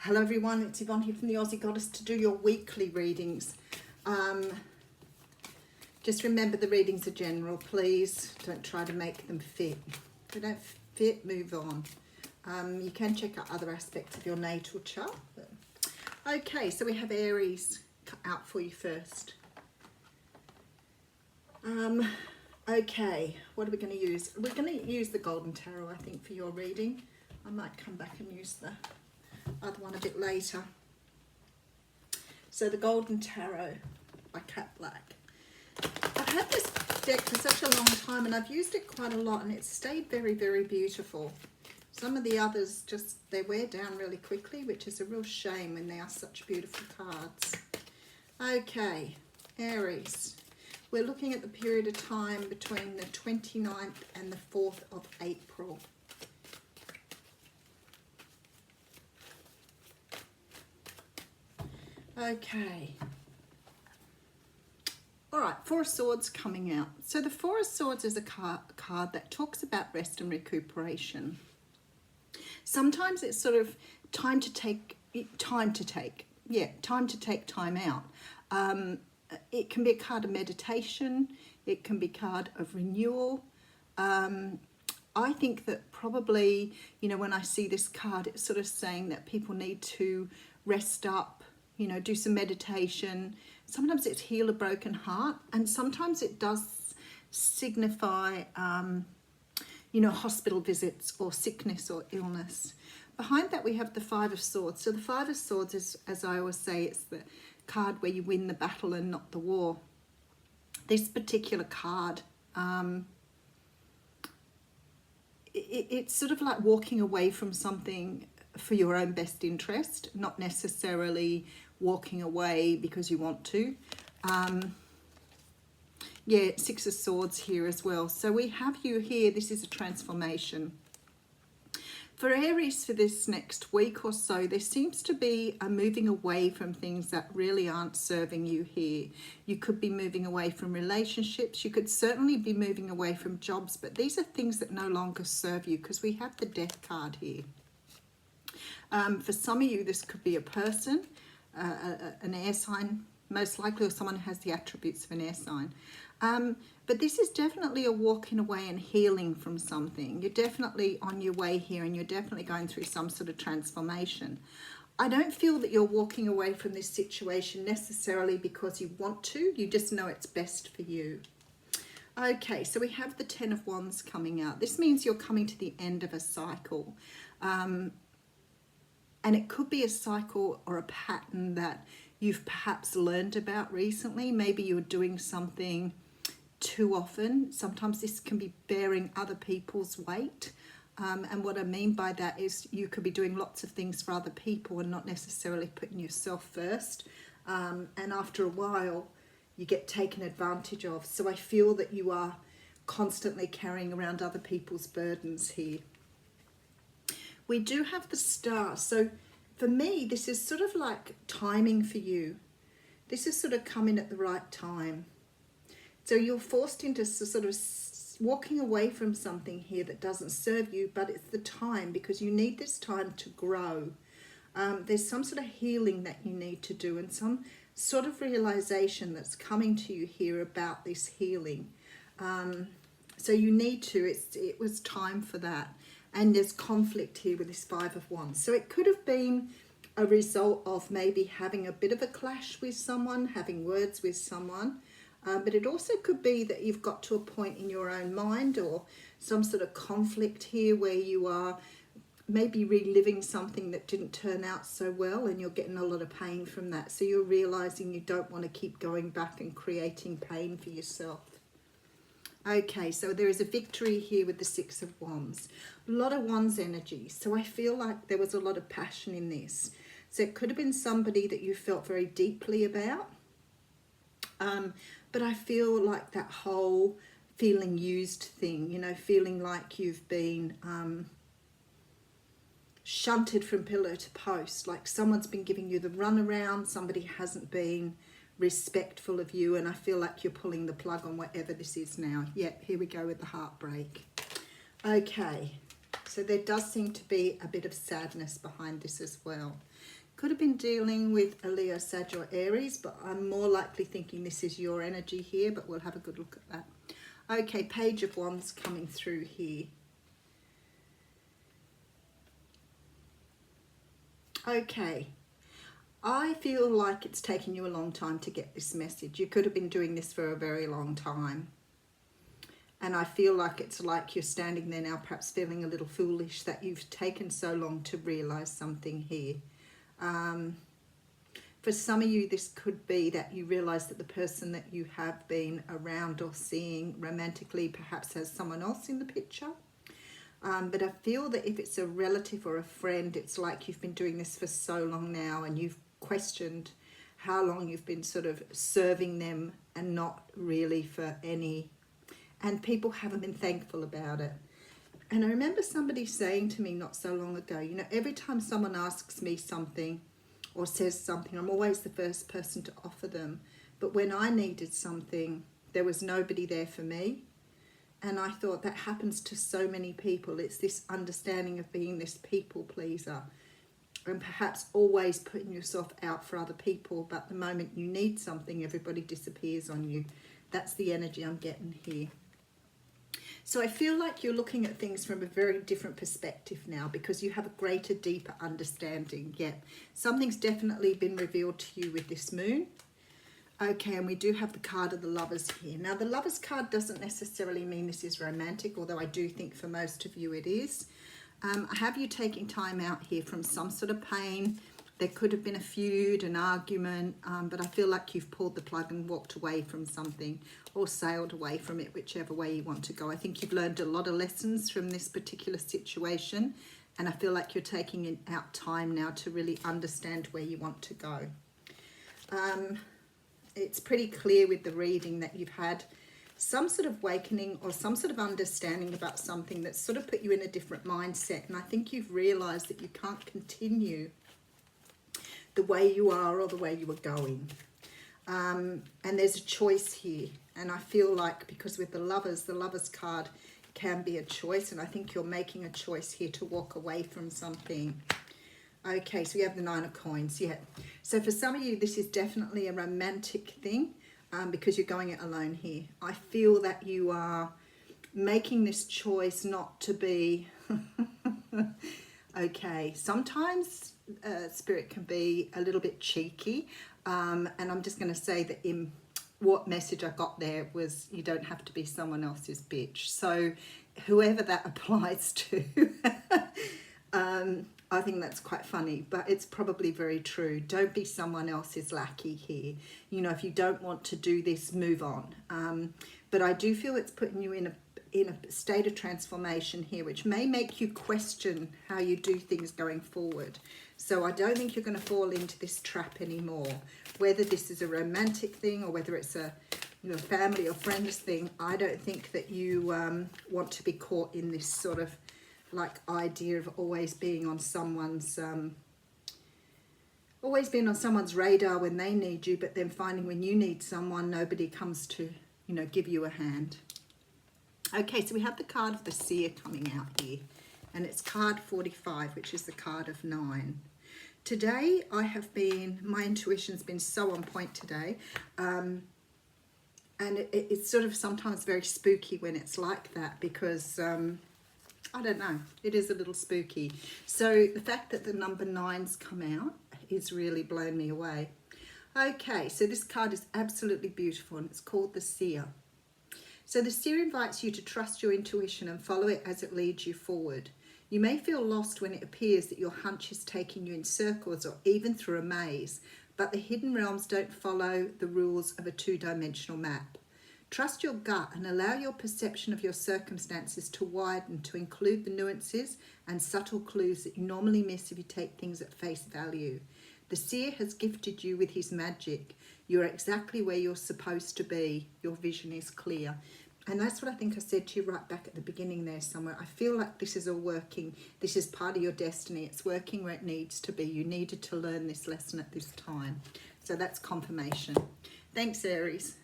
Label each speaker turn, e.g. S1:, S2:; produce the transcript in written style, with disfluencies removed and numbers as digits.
S1: Hello everyone, it's Yvonne here from the Aussie Goddess to do your weekly readings. Just remember the readings are general, please. Don't try to make them fit. If they don't fit, move on. You can check out other aspects of your natal chart. Okay, so we have Aries out for you first. Okay, what are we going to use? We're going to use the Golden Tarot, I think, for your reading. I might come back and use the other one a bit later. So the Golden Tarot by Cat Black. I've had this deck for such a long time and I've used it quite a lot and it's stayed very, very beautiful. Some of the others they wear down really quickly, which is a real shame when they are such beautiful cards. Okay, Aries. We're looking at the period of time between the 29th and the 4th of April. Okay. All right, Four of Swords coming out. So the Four of Swords is a card that talks about rest and recuperation. Sometimes it's sort of time to take time out. It can be a card of meditation. It can be a card of renewal. I think that probably, you know, when I see this card, it's sort of saying that people need to rest up, you know, do some meditation. Sometimes it's heal a broken heart, and sometimes it does signify, you know, hospital visits or sickness or illness. Behind that we have the Five of Swords. So the Five of Swords is, as I always say, it's the card where you win the battle and not the war. This particular card, it's sort of like walking away from something for your own best interest, not necessarily walking away because you want to. Yeah, Six of Swords here as well. So we have you here. This is a transformation. For Aries, for this next week or so, there seems to be a moving away from things that really aren't serving you here. You could be moving away from relationships. You could certainly be moving away from jobs, but these are things that no longer serve you because we have the Death card here. For some of you, this could be a person, an air sign, most likely, or someone who has the attributes of an air sign. But this is definitely a walking away and healing from something. You're definitely on your way here and you're definitely going through some sort of transformation. I don't feel that you're walking away from this situation necessarily because you want to. You just know it's best for you. Okay, so we have the Ten of Wands coming out. This means you're coming to the end of a cycle. And it could be a cycle or a pattern that you've perhaps learned about recently. Maybe you're doing something too often. Sometimes this can be bearing other people's weight. And what I mean by that is you could be doing lots of things for other people and not necessarily putting yourself first. And after a while, you get taken advantage of. So I feel that you are constantly carrying around other people's burdens here. We do have the Star. So for me, this is sort of like timing for you. This is sort of coming at the right time. So you're forced into sort of walking away from something here that doesn't serve you, but it's the time because you need this time to grow. There's some sort of healing that you need to do and some sort of realization that's coming to you here about this healing. So you need to, it was time for that. And there's conflict here with this Five of Wands. So it could have been a result of maybe having a bit of a clash with someone, having words with someone. But it also could be that you've got to a point in your own mind or some sort of conflict here where you are maybe reliving something that didn't turn out so well and you're getting a lot of pain from that. So you're realizing you don't want to keep going back and creating pain for yourself. Okay, so there is a victory here with the Six of Wands. A lot of Wands energy. So I feel like there was a lot of passion in this. So it could have been somebody that you felt very deeply about. But I feel like that whole feeling used thing, you know, feeling like you've been shunted from pillar to post. Like someone's been giving you the runaround, somebody hasn't been respectful of you, and I feel like you're pulling the plug on whatever this is now. Yep, here we go with the heartbreak. Okay, so there does seem to be a bit of sadness behind this as well. Could have been dealing with a Leo, Sag or Aries, but I'm more likely thinking this is your energy here, but we'll have a good look at that. Okay, Page of Wands coming through here. Okay, I feel like it's taken you a long time to get this message. You could have been doing this for a very long time. And I feel like it's like you're standing there now perhaps feeling a little foolish that you've taken so long to realise something here. For some of you, this could be that you realise that the person that you have been around or seeing romantically perhaps has someone else in the picture. But I feel that if it's a relative or a friend, it's like you've been doing this for so long now and you've questioned how long you've been sort of serving them and not really for any... And people haven't been thankful about it. And I remember somebody saying to me not so long ago, you know, every time someone asks me something or says something, I'm always the first person to offer them. But when I needed something, there was nobody there for me. And I thought that happens to so many people. It's this understanding of being this people pleaser and perhaps always putting yourself out for other people. But the moment you need something, everybody disappears on you. That's the energy I'm getting here. So I feel like you're looking at things from a very different perspective now because you have a greater, deeper understanding. Yeah, something's definitely been revealed to you with this moon. Okay, and we do have the card of the Lovers here. Now, the Lovers card doesn't necessarily mean this is romantic, although I do think for most of you it is. I have you taking time out here from some sort of pain. There could have been a feud, an argument, but I feel like you've pulled the plug and walked away from something or sailed away from it, whichever way you want to go. I think you've learned a lot of lessons from this particular situation, and I feel like you're taking out time now to really understand where you want to go. It's pretty clear with the reading that you've had some sort of awakening or some sort of understanding about something that's sort of put you in a different mindset, and I think you've realised that you can't continue the way you are or the way you were going. And there's a choice here. And I feel like because with the Lovers card can be a choice. And I think you're making a choice here to walk away from something. Okay, so we have the Nine of Coins. Yeah. So for some of you, this is definitely a romantic thing because you're going it alone here. I feel that you are making this choice not to be... Okay, sometimes Spirit can be a little bit cheeky, and I'm just going to say that in what message I got there was you don't have to be someone else's bitch. So whoever that applies to, I think that's quite funny, but it's probably very true. Don't be someone else's lackey here. You know, if you don't want to do this, move on. But I do feel it's putting you in a state of transformation here, which may make you question how you do things going forward. So I don't think you're going to fall into this trap anymore. Whether this is a romantic thing or whether it's a family or friends thing, I don't think that you want to be caught in this sort of like idea of always being on someone's radar when they need you, but then finding when you need someone, nobody comes to give you a hand. Okay, so we have the card of the Seer coming out here, and it's card 45, which is the card of 9. Today, my intuition's been so on point today, and it's sort of sometimes very spooky when it's like that because, I don't know, it is a little spooky. So the fact that the number 9's come out is really blown me away. Okay, so this card is absolutely beautiful, and it's called the Seer. So the Seer invites you to trust your intuition and follow it as it leads you forward. You may feel lost when it appears that your hunch is taking you in circles or even through a maze, but the hidden realms don't follow the rules of a two-dimensional map. Trust your gut and allow your perception of your circumstances to widen to include the nuances and subtle clues that you normally miss if you take things at face value. The Seer has gifted you with his magic. You're exactly where you're supposed to be. Your vision is clear. And that's what I think I said to you right back at the beginning there somewhere. I feel like this is all working. This is part of your destiny. It's working where it needs to be. You needed to learn this lesson at this time. So that's confirmation. Thanks, Aries.